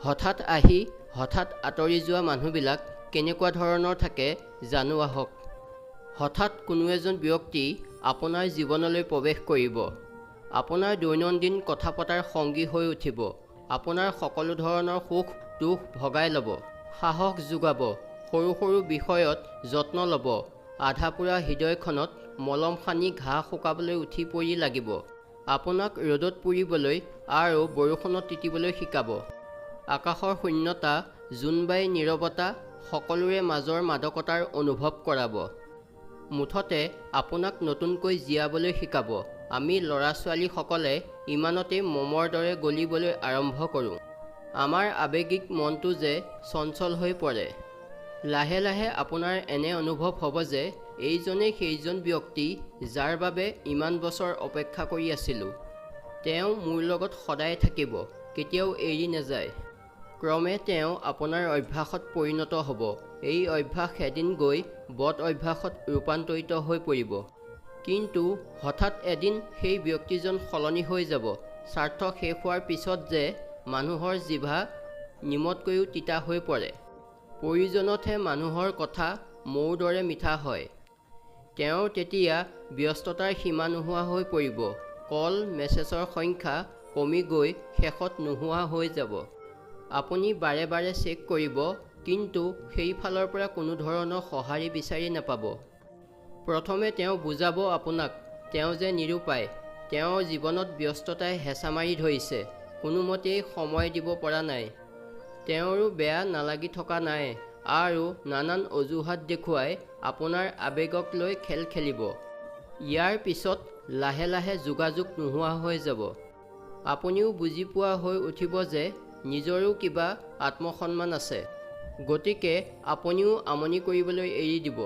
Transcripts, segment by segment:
হঠাৎ আহি হঠাৎ আঁতৰি যোৱা মানুহবিলাক কেনেকুৱা ধৰণৰ থাকে জানো আহক। হঠাৎ কোনো এজন ব্যক্তি আপোনাৰ জীৱনলৈ প্ৰৱেশ কৰিব। আপোনাৰ দৈনন্দিন কথা পতাৰ সংগী হৈ উঠিব। আপোনাৰ সকলো ধৰণৰ সুখ দুখ ভগাই ল'ব, সাহস যোগাব, সৰু সৰু বিষয়ত যত্ন ল'ব, আধাপোৰা হৃদয়খনত মলম সানি ঘাঁ শুকাবলৈ উঠি পৰি লাগিব। আপোনাক ৰ'দত পুৰিবলৈ আৰু বৰষুণত তিতিবলৈ শিকাব। আকাশৰ শূন্যতা, জোনবাই নীৰৱতা, সকলোৰে মাজৰ মাদকতাৰ অনুভৱ কৰাব। মুঠতে আপোনাক নতুনকৈ জীয়াবলৈ শিকাব। আমি ল'ৰা ছোৱালীসকলে ইমানতেই মমৰ দৰে গলিবলৈ আৰম্ভ কৰোঁ। আমাৰ আৱেগিক মনটো যে চঞ্চল হৈ পৰে। লাহে লাহে আপোনাৰ এনে অনুভৱ হ'ব যে এইজনেই সেইজন ব্যক্তি যাৰ বাবে ইমান বছৰ অপেক্ষা কৰি আছিলোঁ। তেওঁ মোৰ লগত সদায় থাকিব, কেতিয়াও এৰি নাযায়। ক্ৰমে তেওঁ আপোনাৰ অভ্যাসত পৰিণত হ'ব। এই অভ্যাস এদিন গৈ বদ অভ্যাসত ৰূপান্তৰিত হৈ পৰিব। কিন্তু হঠাৎ এদিন সেই ব্যক্তিজন সলনি হৈ যাব। স্বাৰ্থ শেষ হোৱাৰ পিছত যে মানুহৰ জিভা নিমতকৈও তিতা হৈ পৰে। প্ৰয়োজনতহে মানুহৰ কথা মৌৰ দৰে মিঠা হয়। তেওঁৰ তেতিয়া ব্যস্ততাৰ সীমা নোহোৱা হৈ পৰিব। কল মেছেজৰ সংখ্যা কমি গৈ শেষত নোহোৱা হৈ যাব। আপুনি বাৰে বাৰে চেক কৰিব, কিন্তু সেইফালৰ পৰা কোনো ধৰণৰ সঁহাৰি বিচাৰি নাপাব। প্ৰথমে তেওঁ বুজাব আপোনাক, তেওঁ যে নিৰুপায়, তেওঁৰ জীৱনত ব্যস্ততাই হেঁচা মাৰি ধৰিছে, কোনোমতেই সময় দিব পৰা নাই। তেওঁৰো বেয়া নালাগি থকা নাই আৰু নানান অজুহাত দেখুৱাই আপোনাৰ আৱেগক লৈ খেল খেলিব। ইয়াৰ পিছত লাহে লাহে যোগাযোগ নোহোৱা হৈ যাব। আপুনিও বুজি পোৱা হৈ উঠিব যে নিজৰো কিবা আত্মসন্মান আছে। গতিকে আপুনিও আমনি কৰিবলৈ এৰি দিব।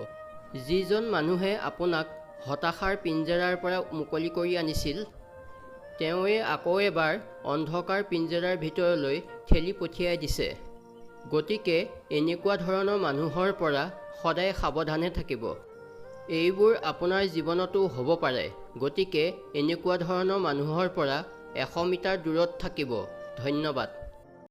যিজন মানুহে আপোনাক হতাশাৰ পিঞ্জেৰাৰ পৰা মুকলি কৰি আনিছিল, তেওঁৱে আকৌ এবাৰ অন্ধকাৰ পিঞ্জেৰাৰ ভিতৰলৈ ঠেলি পঠিয়াই দিছে। গতিকে এনেকুৱা ধৰণৰ মানুহৰ পৰা সদায় সাৱধানে থাকিব। এইবোৰ আপোনাৰ জীৱনতো হ'ব পাৰে। গতিকে এনেকুৱা ধৰণৰ মানুহৰ পৰা 100 মিটাৰ দূৰত থাকিব। ধন্যবাদ।